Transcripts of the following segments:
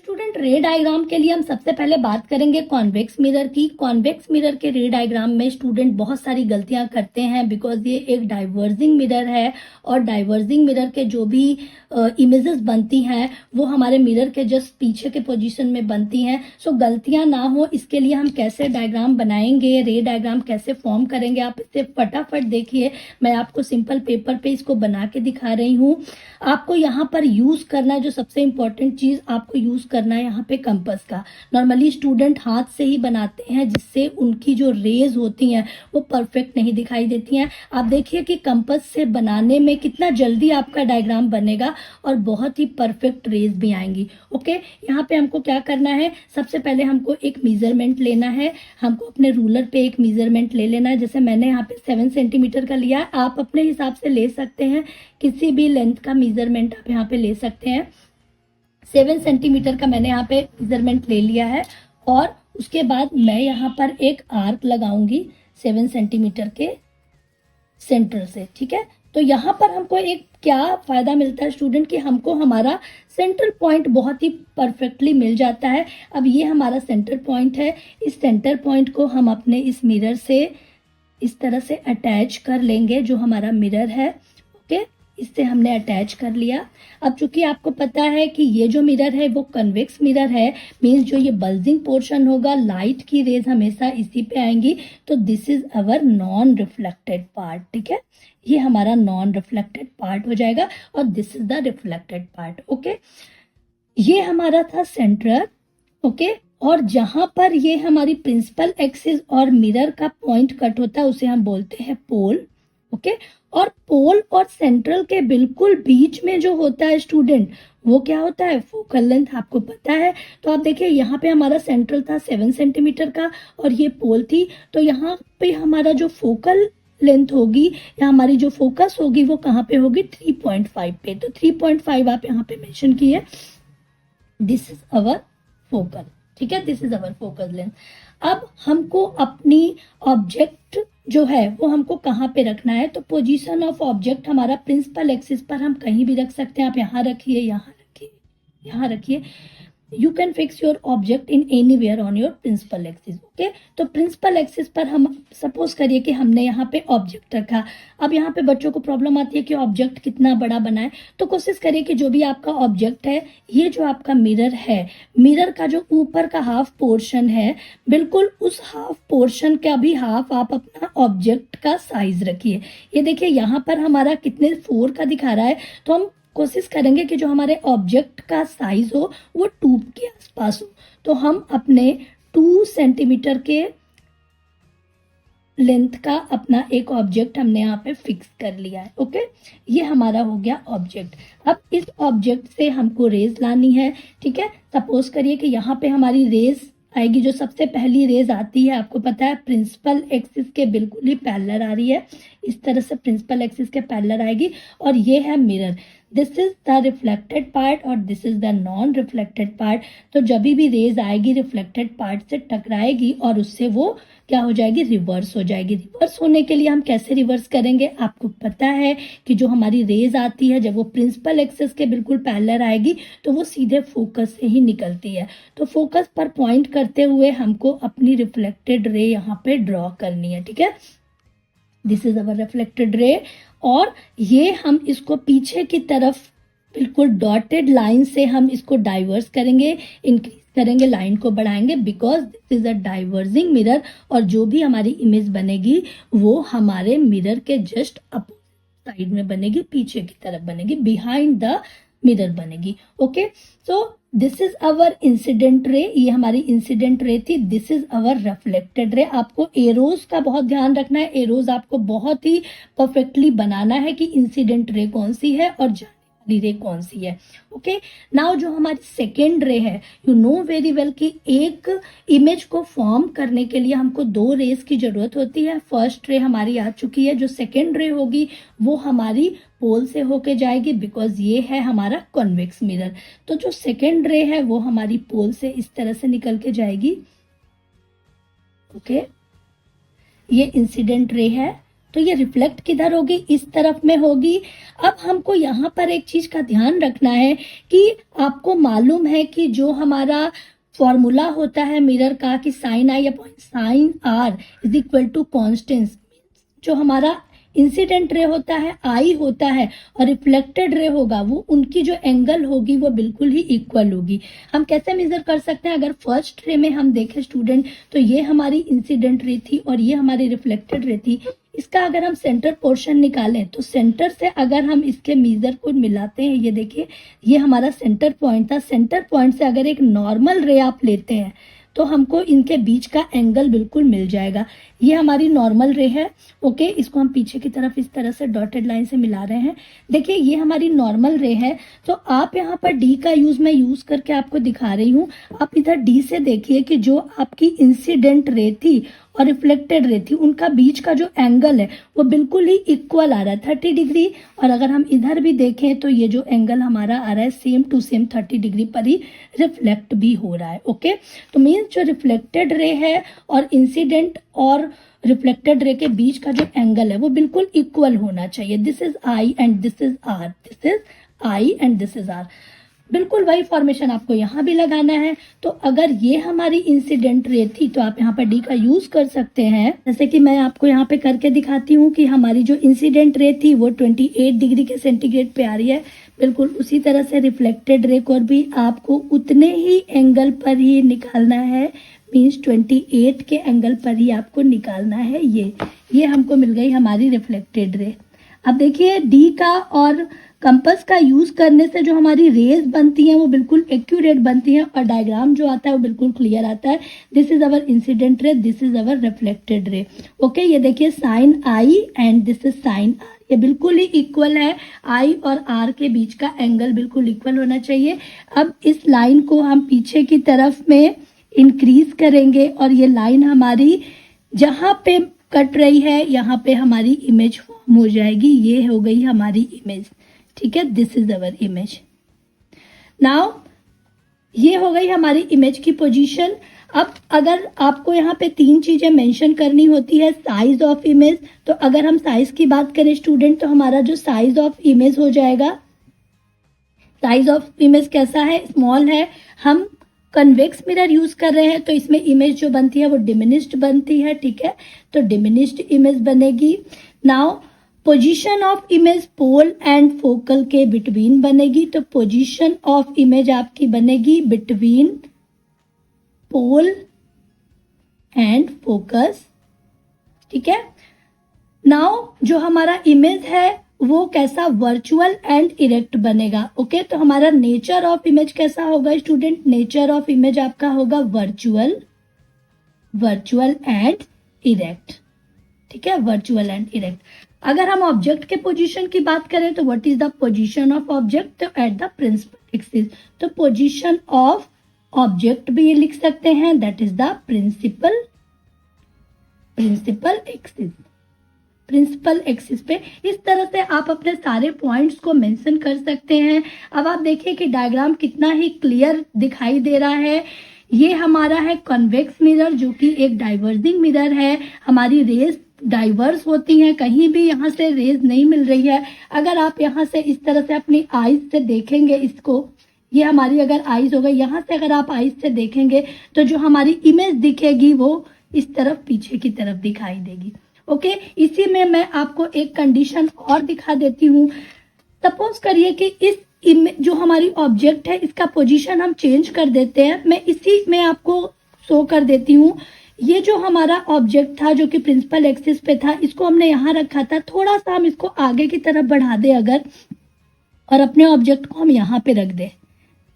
Student, रे diagram के लिए हम सबसे पहले बात करेंगे कॉन्वेक्स मिरर की। कॉन्वेक्स मिरर के रे डायग्राम में स्टूडेंट बहुत सारी गलतियां करते हैं बिकॉज ये एक डाइवर्जिंग मिरर है और डाइवर्जिंग मिरर के जो भी इमेजेस बनती हैं वो हमारे मिरर के जस्ट पीछे के पोजीशन में बनती हैं। सो गलतियां ना हो इसके लिए हम कैसे डायग्राम बनाएंगे, रे डायग्राम कैसे फॉर्म करेंगे, आप इसे फटाफट देखिए। मैं आपको सिंपल पेपर पे इसको बना के दिखा रही हूँ। आपको यहाँ पर यूज करना है, जो सबसे इंपॉर्टेंट चीज आपको यूज करना है यहाँ पे कंपास का। नॉर्मली स्टूडेंट हाथ से ही बनाते हैं जिससे उनकी जो रेज होती हैं वो परफेक्ट नहीं दिखाई देती हैं। आप देखिए कि कंपास से बनाने में कितना जल्दी आपका डायग्राम बनेगा और बहुत ही परफेक्ट रेज भी आएंगी। ओके, यहाँ पे हमको क्या करना है, सबसे पहले हमको एक मेजरमेंट लेना है। हमको अपने रूलर पे एक मेजरमेंट ले लेना है। जैसे मैंने यहाँ पे 7 सेंटीमीटर का लिया, आप अपने हिसाब से ले सकते हैं, किसी भी लेंथ का मेजरमेंट आप यहाँ पे ले सकते हैं। 7 सेंटीमीटर का मैंने यहाँ पे मेजरमेंट ले लिया है और उसके बाद मैं यहाँ पर एक आर्क लगाऊंगी 7 सेंटीमीटर के सेंटर से। ठीक है, तो यहाँ पर हमको एक क्या फायदा मिलता है स्टूडेंट कि हमको हमारा सेंटर पॉइंट बहुत ही परफेक्टली मिल जाता है। अब ये हमारा सेंटर पॉइंट है, इस सेंटर पॉइंट को हम अपने इस मिरर से इस तरह से अटैच कर लेंगे, जो हमारा मिरर है। ओके, इससे हमने अटैच कर लिया। अब चूंकि आपको पता है कि ये जो मिरर है वो कन्वेक्स मिरर है, मीन्स जो ये बल्जिंग पोर्शन होगा, लाइट की रेज हमेशा इसी पे आएंगी। तो this is our non reflected part. ठीक है, ये हमारा नॉन रिफ्लेक्टेड पार्ट हो जाएगा और this is the reflected part. Okay, ये हमारा था सेंटर। ओके, और जहां पर ये हमारी प्रिंसिपल एक्सिस और मिरर का पॉइंट कट होता है उसे हम बोलते हैं पोल। ओके, और पोल और सेंट्रल के बिल्कुल बीच में जो होता है स्टूडेंट वो क्या होता है, फोकल लेंथ। आपको पता है, तो आप देखिए यहाँ पे हमारा सेंट्रल था 7 सेंटीमीटर का और ये पोल थी। तो यहाँ पे हमारा जो फोकल लेंथ होगी या हमारी जो फोकस होगी वो कहाँ पे होगी, 3.5 पे। तो 3.5 आप यहाँ पे मेंशन किए। This is our focal. ठीक है, this is our focal length. अब हमको अपनी ऑब्जेक्ट जो है वो हमको कहाँ पे रखना है, तो पोजीशन ऑफ ऑब्जेक्ट हमारा प्रिंसिपल एक्सिस पर हम कहीं भी रख सकते हैं। आप यहाँ रखिए, यहाँ रखिए, यहाँ रखिए। You can fix your object in anywhere on your principal axis. Okay, तो प्रिंसिपल एक्सिस पर हम सपोज करिए कि हमने यहाँ पे ऑब्जेक्ट रखा। अब यहाँ पे बच्चों को प्रॉब्लम आती है कि ऑब्जेक्ट कितना बड़ा बनाए, तो कोशिश करिए कि जो भी आपका ऑब्जेक्ट है, ये जो आपका मिरर है, मिरर का जो ऊपर का हाफ पोर्शन है, बिल्कुल उस हाफ पोर्शन का भी हाफ आप अपना ऑब्जेक्ट का साइज रखिए। ये देखिए यहाँ पर हमारा कितने 4 का दिखा रहा है, तो हम कोशिश करेंगे कि जो हमारे ऑब्जेक्ट का साइज हो वो 2 के आसपास हो। तो हम अपने 2 सेंटीमीटर के लेंथ का अपना एक ऑब्जेक्ट हमने यहाँ पे फिक्स कर लिया है। ओके, ये हमारा हो गया ऑब्जेक्ट। अब इस ऑब्जेक्ट से हमको रेज लानी है। ठीक है, सपोज करिए कि यहाँ पे हमारी रेज आएगी। जो सबसे पहली रेज आती है, आपको पता है, प्रिंसिपल एक्सिस के बिल्कुल ही पैरेलल आ रही है। इस तरह से प्रिंसिपल एक्सिस के पैरेलल आएगी और ये है mirror. This is the reflected part और this is the non reflected part. तो जब भी रेज आएगी रिफ्लेक्टेड पार्ट से टकराएगी और उससे वो क्या हो जाएगी, रिवर्स हो जाएगी। रिवर्स होने के लिए हम कैसे रिवर्स करेंगे, आपको पता है कि जो हमारी रेज आती है जब वो प्रिंसिपल एक्सिस के बिल्कुल पैरेलल आएगी तो वो सीधे फोकस से ही निकलती है। तो फोकस पर पॉइंट करते हुए हमको अपनी रिफ्लेक्टेड रे यहाँ पे ड्रॉ करनी है। ठीक है, दिस इज अवर रिफ्लेक्टेड रे और ये हम इसको पीछे की तरफ बिल्कुल डॉटेड लाइन से हम इसको डाइवर्स करेंगे, इंक्रीज करेंगे, लाइन को बढ़ाएंगे, because this is a diverging mirror. और जो भी हमारी इमेज बनेगी वो हमारे मिरर के जस्ट अपोजिट साइड में बनेगी, पीछे की तरफ बनेगी, बिहाइंड द मिरर बनेगी। Okay, so this is our incident रे, ये हमारी इंसिडेंट रे थी। दिस इज अवर रिफ्लेक्टेड रे। आपको एरोज का बहुत ध्यान रखना है, एरोज आपको बहुत ही परफेक्टली बनाना है कि इंसिडेंट रे कौन सी है और जाने वाली रे कौन सी है। ओके, नाउ जो हमारी सेकेंड रे है, यू नो वेरी वेल कि एक इमेज को फॉर्म करने के लिए हमको 2 रेज की जरूरत होती है। फर्स्ट रे हमारी आ चुकी है, जो सेकेंड रे होगी वो हमारी पोल से होके जाएगी, बिकॉज ये है हमारा कॉन्वेक्स मिरर। तो जो सेकेंड रे है वो हमारी पोल से इस तरह से निकल के जाएगी। ओके, ये इंसिडेंट रे है तो ये रिफ्लेक्ट किधर होगी, इस तरफ में होगी। अब हमको यहाँ पर एक चीज का ध्यान रखना है कि आपको मालूम है कि जो हमारा फॉर्मूला होता है मिरर का कि sine i upon sine r is equal to constants, जो हमारा इंसिडेंट रे होता है आई होता है और रिफ्लेक्टेड रे होगा, वो उनकी जो एंगल होगी वो बिल्कुल ही इक्वल होगी। हम कैसे मेजर कर सकते हैं, अगर फर्स्ट रे में हम देखें स्टूडेंट तो ये हमारी इंसिडेंट रे थी और ये हमारी रिफ्लेक्टेड रे थी। इसका अगर हम सेंटर पोर्शन निकालें तो सेंटर से अगर हम इसके मेजर को मिलाते हैं, ये देखिए ये हमारा सेंटर पॉइंट था, सेंटर पॉइंट से अगर एक नॉर्मल रे आप लेते हैं तो हमको इनके बीच का एंगल बिल्कुल मिल जाएगा। ये हमारी नॉर्मल रे है, ओके, इसको हम पीछे की तरफ इस तरह से डॉटेड लाइन से मिला रहे हैं। देखिए ये हमारी नॉर्मल रे है, तो आप यहाँ पर डी का मैं यूज करके आपको दिखा रही हूँ। आप इधर डी से देखिए कि जो आपकी इंसिडेंट रे थी और रिफ्लेक्टेड रे थी उनका बीच का जो एंगल है वो बिल्कुल ही इक्वल आ रहा है 30 डिग्री। और अगर हम इधर भी देखें तो ये जो एंगल हमारा आ रहा है सेम टू सेम 30 डिग्री पर ही रिफ्लेक्ट भी हो रहा है, ओके। तो मीन्स जो रिफ्लेक्टेड रे है और इंसिडेंट और रिफ्लेक्टेड रे के बीच का जो एंगल है वो बिल्कुल इक्वल होना चाहिए। This is i and this is r, this is i and this is r. बिल्कुल वही फॉर्मेशन आपको यहाँ भी लगाना है। तो अगर ये हमारी इंसिडेंट रे थी तो आप यहाँ पर डी का यूज कर सकते हैं, जैसे कि मैं आपको यहाँ पे करके दिखाती हूँ कि हमारी जो इंसिडेंट रे थी वो 28 डिग्री के सेंटीग्रेड पे आ रही है। बिल्कुल उसी तरह से रिफ्लेक्टेड रे को भी आपको उतने ही एंगल पर ही निकालना है, मीन्स 28 के एंगल पर ही आपको निकालना है। ये हमको मिल गई हमारी रिफ्लेक्टेड रे। अब देखिए डी का और कंपास का यूज करने से जो हमारी रेज बनती हैं वो बिल्कुल एक्यूरेट बनती हैं और डायग्राम जो आता है वो बिल्कुल क्लियर आता है। This is our incident ray, this is our reflected ray, okay. ये देखिए sine i and this is sine r, ये बिल्कुल ही इक्वल है। आई और आर के बीच का एंगल बिल्कुल इक्वल होना चाहिए। अब इस लाइन को हम पीछे की तरफ में इंक्रीज करेंगे और ये लाइन हमारी जहां पे कट रही है यहाँ पे हमारी इमेज फॉर्म हो जाएगी। ये हो गई हमारी इमेज, ठीक है, this is our image. Now ये हो गई हमारी इमेज की पोजीशन। अब अगर आपको यहाँ पे 3 चीजें मेंशन करनी होती है, साइज ऑफ इमेज, तो अगर हम साइज की बात करें स्टूडेंट तो हमारा जो साइज ऑफ इमेज हो जाएगा, साइज ऑफ इमेज कैसा है, स्मॉल है। हम कन्वेक्स मिरर यूज कर रहे हैं तो इसमें इमेज जो बनती है वो डिमिनिश्ड बनती है, ठीक है, तो डिमिनिश्ड इमेज बनेगी। Now position of image pole and focal के बिटवीन बनेगी, तो पोजीशन ऑफ इमेज आपकी बनेगी बिटवीन पोल एंड फोकस, ठीक है। नाउ जो हमारा इमेज है वो कैसा, वर्चुअल एंड इरेक्ट बनेगा, ओके। तो हमारा नेचर ऑफ इमेज कैसा होगा स्टूडेंट, नेचर ऑफ इमेज आपका होगा वर्चुअल एंड इरेक्ट, ठीक है, वर्चुअल एंड इरेक्ट। अगर हम ऑब्जेक्ट के पोजीशन की बात करें तो what is the position of object at the principal axis, तो पोजीशन ऑफ ऑब्जेक्ट भी ये लिख सकते हैं, that is the principal axis, principal axis पे। इस तरह से आप अपने सारे पॉइंट्स को मेंशन कर सकते हैं। अब आप देखिए कि डायग्राम कितना ही क्लियर दिखाई दे रहा है। ये हमारा है कॉन्वेक्स मिरर जो कि एक डाइवर्जिंग मिरर है। हमारी रेज डाइवर्स होती हैं, कहीं भी यहाँ से रेज नहीं मिल रही है। अगर आप यहाँ से इस तरह से अपनी आईज से देखेंगे इसको, ये हमारी अगर आईज हो गई, यहाँ से अगर आप आईज से देखेंगे तो जो हमारी इमेज दिखेगी वो इस तरफ पीछे की तरफ दिखाई देगी, ओके। इसी में मैं आपको एक कंडीशन और दिखा देती हूँ। सपोज करिए कि इस जो हमारी ऑब्जेक्ट है इसका पोजीशन हम चेंज कर देते हैं। मैं इसी में आपको शो कर देती हूँ। ये जो हमारा ऑब्जेक्ट था जो कि प्रिंसिपल एक्सिस पे था, इसको हमने यहाँ रखा था, थोड़ा सा हम इसको आगे की तरफ बढ़ा दे अगर, और अपने ऑब्जेक्ट को हम यहाँ पे रख दे,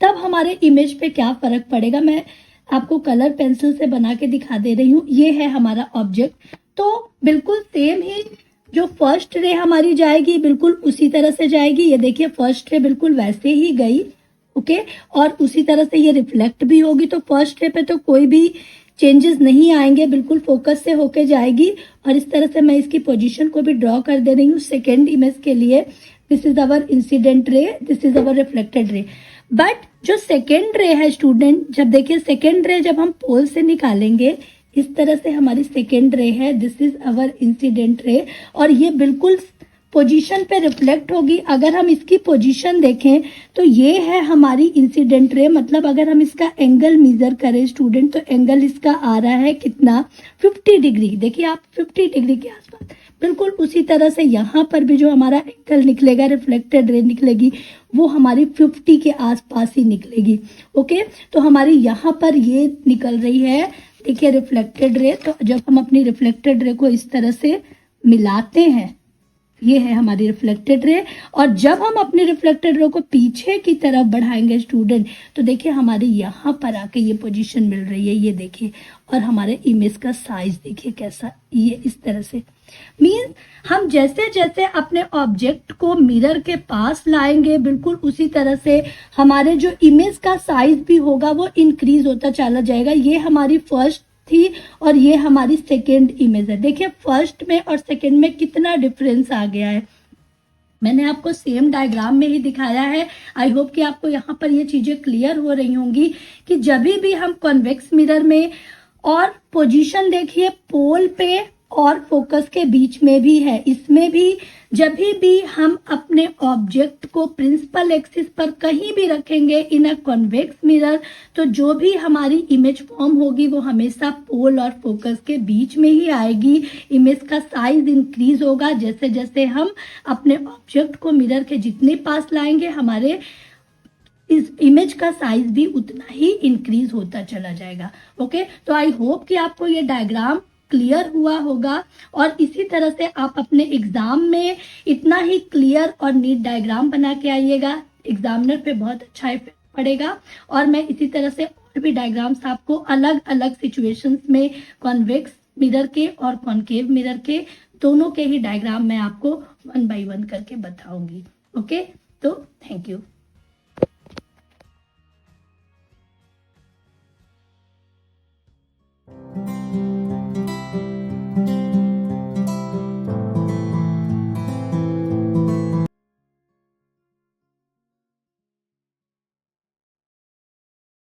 तब हमारे इमेज पे क्या फर्क पड़ेगा मैं आपको कलर पेंसिल से बना के दिखा दे रही हूँ। ये है हमारा ऑब्जेक्ट, तो बिल्कुल सेम ही जो फर्स्ट रे हमारी जाएगी बिल्कुल उसी तरह से जाएगी। ये देखिए फर्स्ट रे बिल्कुल वैसे ही गई, ओके, और उसी तरह से ये रिफ्लेक्ट भी होगी। तो फर्स्ट रे पे तो कोई भी चेंजेस नहीं आएंगे, बिल्कुल फोकस से होके जाएगी। और इस तरह से मैं इसकी पोजीशन को भी ड्रॉ कर दे रही हूँ सेकेंड इमेज के लिए। This is our incident ray, this is our reflected रे। बट जो सेकेंड रे है स्टूडेंट, जब देखिए सेकेंड रे जब हम पोल से निकालेंगे, इस तरह से हमारी सेकेंड रे है, दिस इज अवर इंसिडेंट रे, और ये बिल्कुल पोजीशन पे रिफ्लेक्ट होगी। अगर हम इसकी पोजीशन देखें तो ये है हमारी इंसिडेंट रे, मतलब अगर हम इसका एंगल मेजर करें स्टूडेंट, तो एंगल इसका आ रहा है कितना, 50 डिग्री। देखिए आप 50 डिग्री के आसपास। बिल्कुल उसी तरह से यहाँ पर भी जो हमारा एंगल निकलेगा, रिफ्लेक्टेड रे निकलेगी, वो हमारी 50 के आसपास ही निकलेगी। ओके, तो हमारी यहाँ पर ये निकल रही है, देखिए रिफ्लेक्टेड रे। तो जब हम अपनी रिफ्लेक्टेड रे को इस तरह से मिलाते हैं, ये है हमारी रिफ्लेक्टेड रे, और जब हम अपने रिफ्लेक्टेड रे को पीछे की तरफ बढ़ाएंगे स्टूडेंट, तो देखिए हमारे यहाँ पर आके ये पोजीशन मिल रही है, ये देखिए, और हमारे इमेज का साइज देखिए कैसा, ये इस तरह से। मीन्स हम जैसे जैसे अपने ऑब्जेक्ट को मिरर के पास लाएंगे, बिल्कुल उसी तरह से हमारे जो इमेज का साइज भी होगा वो इंक्रीज होता चला जाएगा। ये हमारी फर्स्ट थी और ये हमारी सेकेंड इमेज है। देखिए फर्स्ट में और सेकेंड में कितना डिफरेंस आ गया है। मैंने आपको सेम डायग्राम में ही दिखाया है। आई होप कि आपको यहाँ पर ये चीजें क्लियर हो रही होंगी कि जब भी हम कॉन्वेक्स मिरर में, और पोजीशन देखिए पोल पे और फोकस के बीच में भी है, इसमें भी जब भी हम अपने ऑब्जेक्ट को प्रिंसिपल एक्सिस पर कहीं भी रखेंगे इन अ कॉन्वेक्स मिरर, तो जो भी हमारी इमेज फॉर्म होगी वो हमेशा पोल और फोकस के बीच में ही आएगी। इमेज का साइज इंक्रीज होगा जैसे जैसे हम अपने ऑब्जेक्ट को मिरर के जितने पास लाएंगे, हमारे इस इमेज का साइज भी उतना ही इंक्रीज होता चला जाएगा। ओके, तो आई होप कि आपको ये डायग्राम क्लियर हुआ होगा, और इसी तरह से आप अपने एग्जाम में इतना ही क्लियर और नीट डायग्राम बना के आइएगा। एग्जामिनर पे बहुत अच्छा इफेक्ट पड़ेगा, और मैं इसी तरह से और भी डायग्राम्स आपको अलग अलग सिचुएशंस में कॉन्वेक्स मिरर के और कॉन्केव मिरर के दोनों के ही डायग्राम मैं आपको 1 by 1 करके बताऊंगी। ओके, तो थैंक यू।